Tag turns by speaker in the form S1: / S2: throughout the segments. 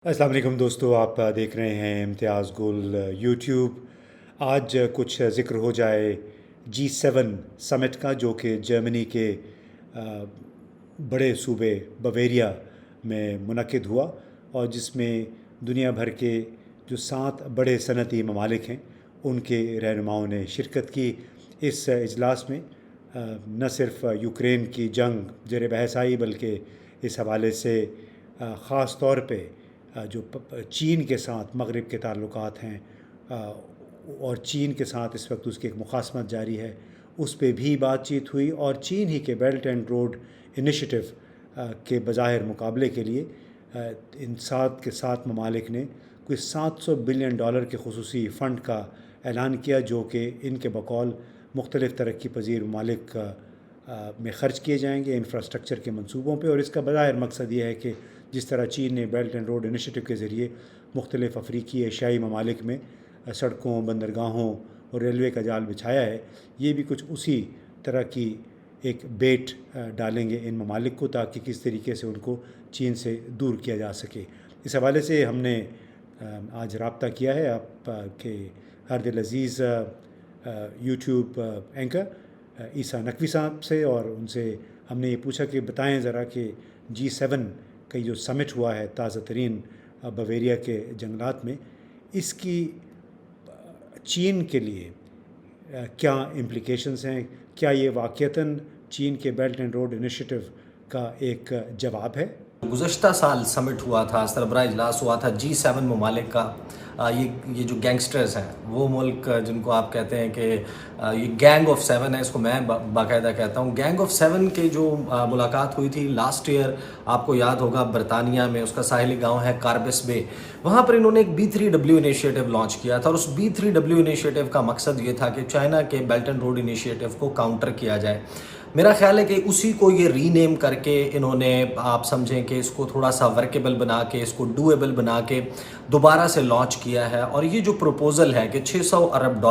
S1: السلام علیکم دوستو، آپ دیکھ رہے ہیں امتیاز گل یوٹیوب۔ آج کچھ ذکر ہو جائے G7 سمٹ کا، جو کہ جرمنی کے بڑے صوبے بویریا میں منعقد ہوا، اور جس میں دنیا بھر کے جو 7 بڑے صنعتی ممالک ہیں ان کے رہنماؤں نے شرکت کی۔ اس اجلاس میں نہ صرف یوکرین کی جنگ زیر بحث آئی، بلکہ اس حوالے سے خاص طور پہ جو چین کے ساتھ مغرب کے تعلقات ہیں اور چین کے ساتھ اس وقت اس کی ایک مخاصمت جاری ہے، اس پہ بھی بات چیت ہوئی۔ اور چین ہی کے بیلٹ اینڈ روڈ انیشیٹو کے بظاہر مقابلے کے لیے ان 7 کے 7 ممالک نے کوئی $700 بلین کے خصوصی فنڈ کا اعلان کیا، جو کہ ان کے بقول مختلف ترقی پذیر ممالک میں خرچ کیے جائیں گے انفراسٹرکچر کے منصوبوں پہ۔ اور اس کا بظاہر مقصد یہ ہے کہ جس طرح چین نے بیلٹ اینڈ روڈ انیشیٹو کے ذریعے مختلف افریقی ایشیائی ممالک میں سڑکوں، بندرگاہوں اور ریلوے کا جال بچھایا ہے، یہ بھی کچھ اسی طرح کی ایک بیٹ ڈالیں گے ان ممالک کو، تاکہ کس طریقے سے ان کو چین سے دور کیا جا سکے۔ اس حوالے سے ہم نے آج رابطہ کیا ہے آپ کے ہر دل عزیز یوٹیوب اینکر عیسیٰ نقوی صاحب سے، اور ان سے ہم نے یہ پوچھا کہ بتائیں ذرا کہ G7 کا جو سمٹ ہوا ہے تازہ ترین بویریا کے جنگلات میں، اس کی چین کے لیے کیا امپلیکیشنز ہیں؟ کیا یہ واقعتاً چین کے بیلٹ اینڈ روڈ انیشیٹو کا ایک جواب ہے؟
S2: گزشتہ سال سمٹ ہوا تھا، سربراہ اجلاس ہوا تھا G7 ممالک کا۔ یہ جو گینگسٹرز ہیں، وہ ملک جن کو آپ کہتے ہیں کہ یہ گینگ آف 7 ہے، اس کو میں باقاعدہ کہتا ہوں گینگ آف 7 کے جو ملاقات ہوئی تھی لاسٹ ایئر، آپ کو یاد ہوگا برطانیہ میں اس کا ساحلی گاؤں ہے کاربس بے، وہاں پر انہوں نے ایک B3W انیشیٹو لانچ کیا تھا، اور اس B3W انیشیٹو کا مقصد یہ تھا کہ چائنا کے بیلٹ اینڈ روڈ انیشیٹو کو کاؤنٹر کیا جائے۔ میرا خیال ہے کہ اسی کو یہ ری نیم کر کے انہوں نے، آپ سمجھیں کہ اس کو تھوڑا سا ورکیبل بنا کے، اس کو ڈویبل بنا کے دوبارہ سے لانچ کیا ہے۔ اور یہ جو پروپوزل ہے کہ $600 ارب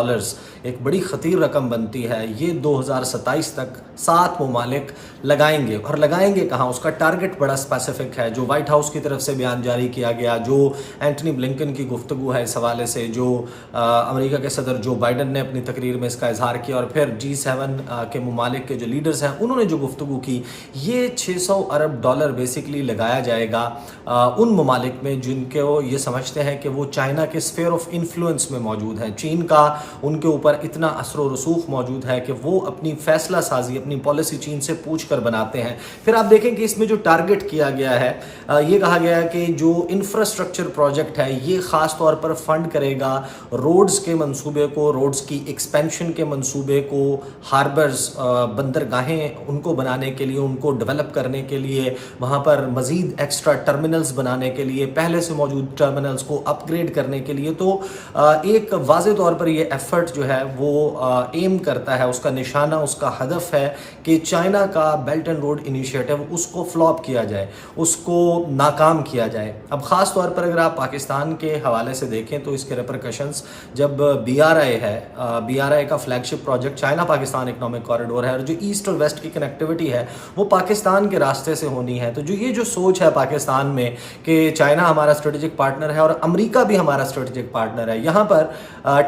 S2: ایک بڑی خطیر رقم بنتی ہے، یہ 2027 تک 7 ممالک لگائیں گے۔ اور لگائیں گے کہاں؟ اس کا ٹارگٹ بڑا اسپیسیفک ہے، جو وائٹ ہاؤس کی طرف سے بیان جاری کیا گیا، جو اینٹنی بلنکن کی گفتگو ہے اس حوالے سے، جو امریکہ کے صدر جو بائیڈن نے اپنی تقریر میں اس کا اظہار کیا، اور پھر G7 کے ممالک کے جو لیڈرز ہیں انہوں نے جو گفتگو کی، یہ $600 ارب بیسکلی لگایا جائے گا ان ممالک میں جن کو یہ سمجھتے ہیں کہ وہ چائنا کے اسفیئر آف انفلوئنس میں موجود ہیں، چین کا ان کے اوپر اتنا اثر و رسوخ موجود ہے کہ وہ اپنی فیصلہ سازی، اپنی پالیسی چین سے پوچھ کر بناتے ہیں۔ پھر آپ دیکھیں کہ اس میں جو ٹارگٹ کیا گیا ہے، یہ کہا گیا ہے کہ جو انفراسٹرکچر پروجیکٹ ہے یہ خاص طور پر فنڈ کرے گا روڈز کے منصوبے کو، روڈز کی ایکسپینشن کے منصوبے کو، ہاربرز، بندرگاہیں ان کو بنانے کے لیے، ان کو ڈیولپ کرنے کے لیے، وہاں پر مزید ایکسٹرا ٹرمینلز بنانے کے لیے، پہلے سے موجود ٹرمینلز کو اپ گریڈ کرنے کے لیے۔ تو ایک واضح طور پر یہ ایفرٹ جو ہے وہ ایم کرتا ہے، اس کا نشانہ، اس کا ہدف ہے کہ چائنا کا بیلٹ اینڈ روڈ انیشیٹو اس کو فلاپ کیا جائے، اس کو ناکام کیا جائے۔ اب خاص طور پر اگر آپ پاکستان کے حوالے سے دیکھیں تو اس کے ریپرکشنز، جب BRI ہے، BRI کا flagship project China Pakistan economic corridor ہے، اور جو ایسٹ اور ویسٹ کی کنیکٹیوٹی ہے وہ پاکستان کے راستے سے ہونی ہے۔ تو یہ جو سوچ ہے پاکستان میں کہ چائنا ہمارا اسٹریٹجک پارٹنر ہے اور امریکہ بھی ہمارا اسٹریٹجک پارٹنر ہے، یہاں پر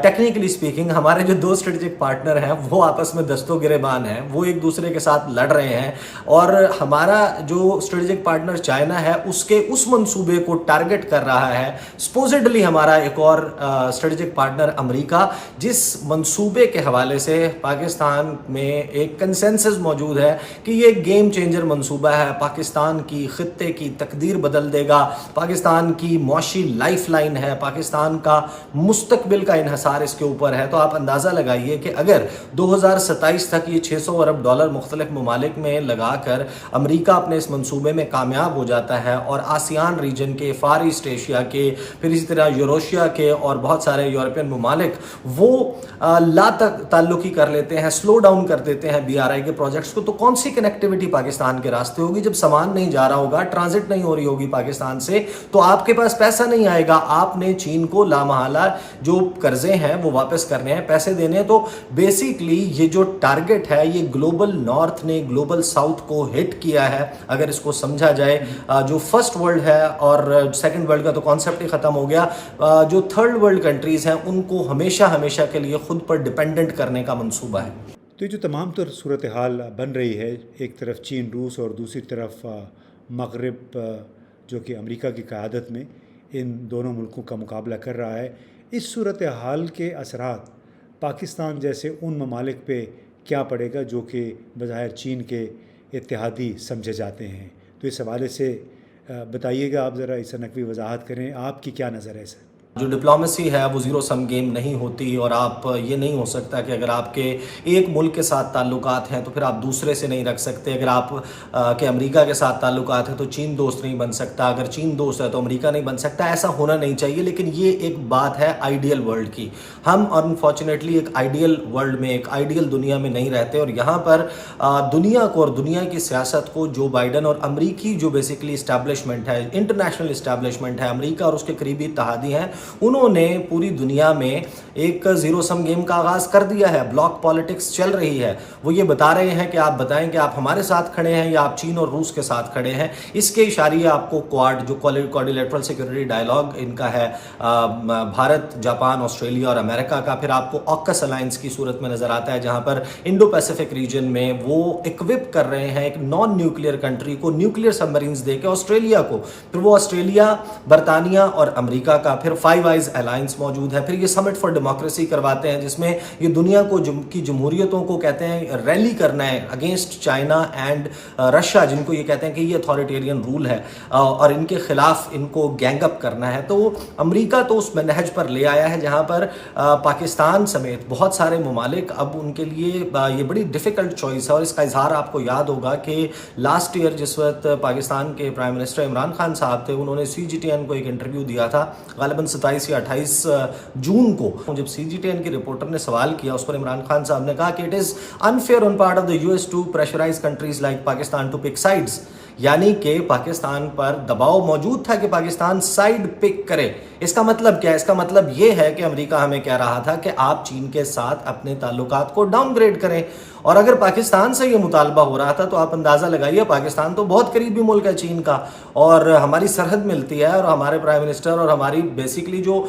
S2: ٹیکنیکلی سپیکنگ ہمارے جو 2 اسٹریٹجک پارٹنر ہیں وہ آپس میں دست و گریبان ہیں، وہ ایک دوسرے کے ساتھ لڑ رہے ہیں، اور ہمارا جو اسٹریٹجک پارٹنر چائنا ہے اس کے اس منصوبے کو ٹارگٹ کر رہا ہے سپوزڈلی ہمارا ایک اور اسٹریٹجک پارٹنر امریکہ، جس منصوبے کے حوالے سے پاکستان میں ایک کنسنسس موجود ہے کہ یہ گیم چینجر منصوبہ ہے، پاکستان کی خطے کی تقدیر بدل دے گا، پاکستان کی معاشی لائف لائن ہے، پاکستان کا مستقبل کا انحصار اس کے اوپر ہے۔ تو آپ اندازہ لگائیے کہ اگر 2027 تک یہ $600 ارب مختلف ممالک میں لگا کر امریکہ اپنے اس منصوبے میں کامیاب ہو جاتا ہے، اور آسیان ریجن کے، فار ایسٹ ایشیا کے، پھر اسی طرح یوروشیا کے اور بہت سارے یورپین ممالک وہ لا تعلقی کر لیتے ہیں، سلو ڈاؤن کر دیتے ہیں BRI کے प्रोजेक्ट्स को, तो कौन सी कनेक्टिविटी पाकिस्तान के रास्ते होगी? जब सामान नहीं जा रहा होगा, ट्रांजिट नहीं हो रही होगी पाकिस्तान से, तो आपके पास पैसा नहीं आएगा। आपने चीन को लामहला जो कर्जे हैं वो वापस करने हैं, पैसे देने हैं। तो बेसिकली ये जो टारगेट है ये ग्लोबल नॉर्थ ने ग्लोबल साउथ को हिट किया है, अगर इसको समझा जाए। जो फर्स्ट वर्ल्ड है और सेकंड वर्ल्ड का तो कॉन्सेप्ट ही खत्म हो गया। जो थर्ड वर्ल्ड कंट्रीज हैं उनको हमेशा हमेशा के लिए खुद पर डिपेंडेंट करने का मंसूबा है।
S1: तो ये जो तमाम तर सूरत हाल बन रही है, एक तरफ चीन रूस और दूसरी तरफ मगरब जो कि अमेरिका की क़यादत में इन दोनों मुल्कों का मुकाबला कर रहा है, इस सूरत हाल के असरात पाकिस्तान जैसे उन ममालिक पे क्या पड़ेगा जो कि बज़ाहिर चीन के इत्तेहादी समझे जाते हैं? तो इस हवाले से बताइएगा, आप ज़रा इस नकवी वजाहत करें, आपकी क्या नज़र है इसे?
S2: जो डिप्लोमेसी है वो ज़ीरो सम गेम नहीं होती, और आप ये नहीं हो सकता कि अगर आपके एक मुल्क के साथ ताल्लुकात हैं तो फिर आप दूसरे से नहीं रख सकते। अगर आप के अमेरिका के साथ ताल्लुकात हैं तो चीन दोस्त नहीं बन सकता, अगर चीन दोस्त है तो अमेरिका नहीं बन सकता। ऐसा होना नहीं चाहिए। लेकिन ये एक बात है आइडियल वर्ल्ड की। हम अनफॉर्चुनेटली एक आइडियल वर्ल्ड में, एक आइडियल दुनिया में नहीं रहते, और यहाँ पर दुनिया को और दुनिया की सियासत को जो बाइडन और अमरीकी जो बेसिकली इस्टेब्लिशमेंट है, इंटरनेशनल इस्टेब्लिशमेंट है, अमरीका और उसके करीबी इत्तेहादी हैं, उन्होंने पूरी दुनिया में एक ज़ीरो सम गेम का आगाज़ कर दिया है। ब्लॉक पॉलिटिक्स चल रही है। वो ये बता रहे हैं कि आप बताएं कि आप हमारे साथ खड़े हैं या आप चीन और रूस के साथ खड़े हैं। इसके इशारे आपको क्वाड जो क्वाड्रिलेटरल सिक्योरिटी डायलॉग इनका है, भारत, जापान, ऑस्ट्रेलिया और अमेरिका का, फिर आपको ऑकस अलायंस की सूरत में नज़र आता है, जहाँ पर इंडो पैसिफिक रीजन में वो इक्विप कर रहे हैं एक नॉन न्यूक्लियर कंट्री को न्यूक्लियर सबमरीन्स दे के ऑस्ट्रेलिया को। फिर वो ऑस्ट्रेलिया, बरतानिया और अमेरिका का फिर फाइव आइज अलायंस मौजूद है। फिर ये समिट फॉर डेमोक्रेसी करवाते हैं, जिसमें ये दुनिया को की जमहूरियतों को कहते हैं रैली करना है अगेंस्ट चाइना एंड रशिया, जिनको ये कहते हैं कि ये अथॉरिटेरियन रूल है और इनके खिलाफ इनको गैंग अप करना है। तो अमेरिका तो उस नहज पर ले आया है जहां पर पाकिस्तान समेत बहुत सारे ममालिक अब उनके लिए ये बड़ी डिफ़िकल्ट चॉइस है। और इसका इजहार आपको याद होगा कि लास्ट ईयर जिस वक्त पाकिस्तान के प्राइम मिनिस्टर इमरान खान साहब थे, उन्होंने CGTN को एक इंटरव्यू दिया था, ग़ालिबन 27 या 28 जून को। जब CGTN के रिपोर्टर ने सवाल किया, उस पर इमरान खान साहब ने कहा कि it is unfair on part of the US to pressurise countries like Pakistan to pick sides, यानी कि पाकिस्तान पर दबाव मौजूद था कि पाकिस्तान साइड पिक करे। इसका मतलब क्या है? इसका मतलब ये है कि अमेरिका हमें कह रहा था कि आप चीन के साथ अपने ताल्लुकात को डाउनग्रेड करें। और अगर पाकिस्तान से ये मुतालबा हो रहा था तो आप अंदाज़ा लगाइए, पाकिस्तान तो बहुत करीबी मुल्क है चीन का, और हमारी सरहद मिलती है, और हमारे प्राइम मिनिस्टर और हमारी बेसिकली जो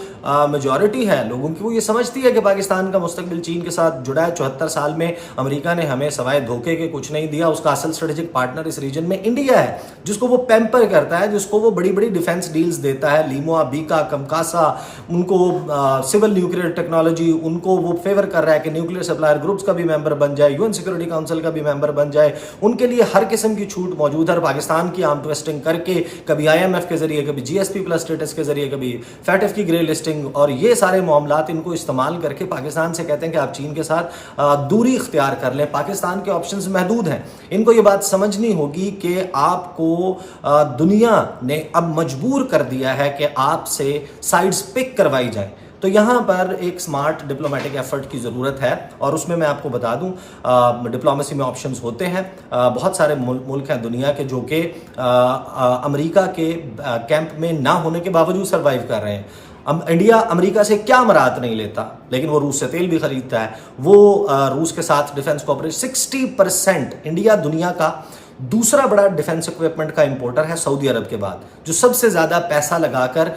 S2: मेजॉरिटी है लोगों की, वो ये समझती है कि पाकिस्तान का मुस्तकबिल चीन के साथ जुड़ा है। 74 साल में अमेरिका ने हमें सवाए धोखे के कुछ नहीं दिया। उसका असल स्ट्रेटेजिक पार्टनर इस रीजन में इंडिया है, जिसको वो पैम्पर करता है, जिसको वो बड़ी बड़ी डिफेंस डील्स देता है, लीमोआ, बीका, कमकासा, उनको सिविल न्यूक्लियर टेक्नोलॉजी, उनको वो फेवर कर रहा है कि न्यूक्लियर सप्लायर ग्रुप्स का भी मेंबर बन जाए, UN सिक्योरिटी काउंसिल का भी मेंबर बन जाए। उनके लिए हर किस्म की छूट मौजूद है। पाकिस्तान की आर्म ट्विस्टिंग करके, कभी IMF के जरिए, कभी GSP+ स्टेटस के जरिए, कभी FATF की ग्रे लिस्टिंग, और ये सारे मामलात इनको इस्तेमाल करके पाकिस्तान से कहते हैं कि आप चीन के साथ दूरी इख्तियार कर लें। पाकिस्तान के ऑप्शंस महदूद हैं। इनको ये बात समझनी होगी कि आपको दुनिया ने अब मजबूर कर दिया है कि आपसे साइड्स पिक करवाई जाए। तो यहाँ पर एक स्मार्ट डिप्लोमेटिक एफर्ट की ज़रूरत है, और उसमें मैं आपको बता दूँ डिप्लोमेसी में ऑप्शंस होते हैं। बहुत सारे मुल्क हैं दुनिया के जो कि अमेरिका के कैंप में ना होने के बावजूद सर्वाइव कर रहे हैं। इंडिया अमेरिका से क्या मराद नहीं लेता, लेकिन वो रूस से तेल भी खरीदता है। वो रूस के साथ डिफेंस कोऑपरेशन 60% इंडिया दुनिया का दूसरा बड़ा डिफेंस इक्विपमेंट का इंपोर्टर है सऊदी अरब के बाद। जो सबसे ज़्यादा पैसा लगाकर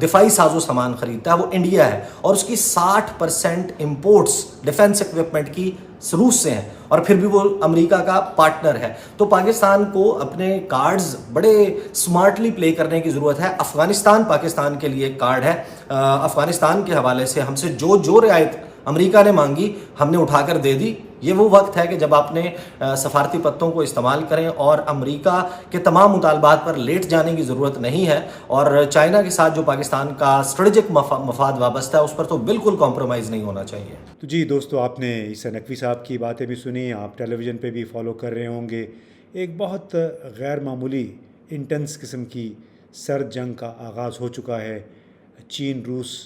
S2: दिफाई साजो सामान खरीदता है वो इंडिया है, और उसकी 60% इंपोर्ट्स डिफेंस इक्विपमेंट की रूस से हैं, और फिर भी वो अमेरिका का पार्टनर है। तो पाकिस्तान को अपने कार्ड्स बड़े स्मार्टली प्ले करने की ज़रूरत है। अफगानिस्तान पाकिस्तान के लिए एक कार्ड है। अफगानिस्तान के हवाले से हमसे जो रियायत अमेरिका ने मांगी हमने उठाकर दे दी। ये वो वक्त है कि जब आपने सफारती पत्तों को इस्तेमाल करें, और अमेरिका के तमाम मुतालबात पर लेट जाने की ज़रूरत नहीं है। और चाइना के साथ जो पाकिस्तान का स्ट्रेटेजिक मफाद वाबस्ता है, उस पर तो बिल्कुल कॉम्प्रोमाइज़ नहीं होना चाहिए।
S1: तो जी दोस्तों, आपने ईसा नकवी साहब की बातें भी सुनी, आप टेलीविज़न पे भी फॉलो कर रहे होंगे। एक बहुत गैर मामूली इंटेंस किस्म की सर्द जंग का आगाज़ हो चुका है। चीन रूस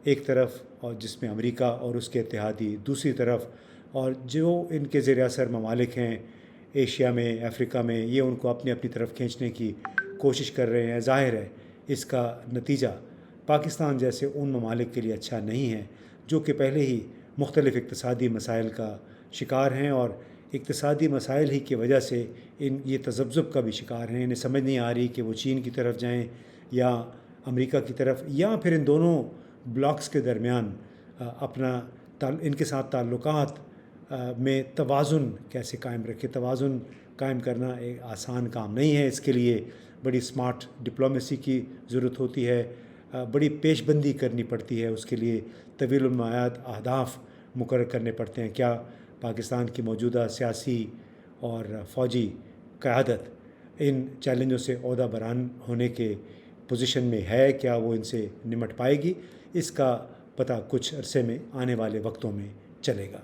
S1: एक तरफ, और जिसमें अमेरिका और उसके इत्तेहादी दूसरी तरफ اور جو ان کے زیر اثر ممالک ہیں ایشیا میں، افریقہ میں، یہ ان کو اپنی اپنی طرف کھینچنے کی کوشش کر رہے ہیں۔ ظاہر ہے اس کا نتیجہ پاکستان جیسے ان ممالک کے لیے اچھا نہیں ہے جو کہ پہلے ہی مختلف اقتصادی مسائل کا شکار ہیں، اور اقتصادی مسائل ہی کی وجہ سے یہ تذبذب کا بھی شکار ہیں۔ انہیں سمجھ نہیں آ رہی کہ وہ چین کی طرف جائیں یا امریکہ کی طرف، یا پھر ان دونوں بلاکس کے درمیان اپنا ان کے ساتھ تعلقات میں توازن کیسے قائم رکھے۔ توازن قائم کرنا ایک آسان کام نہیں ہے، اس کے لیے بڑی اسمارٹ ڈپلومیسی کی ضرورت ہوتی ہے، بڑی پیش بندی کرنی پڑتی ہے، اس کے لیے طویل المیعاد اہداف مقرر کرنے پڑتے ہیں۔ کیا پاکستان کی موجودہ سیاسی اور فوجی قیادت ان چیلنجوں سے عہدہ بران ہونے کے پوزیشن میں ہے؟ کیا وہ ان سے نمٹ پائے گی؟ اس کا پتہ کچھ عرصے میں، آنے والے وقتوں میں چلے گا۔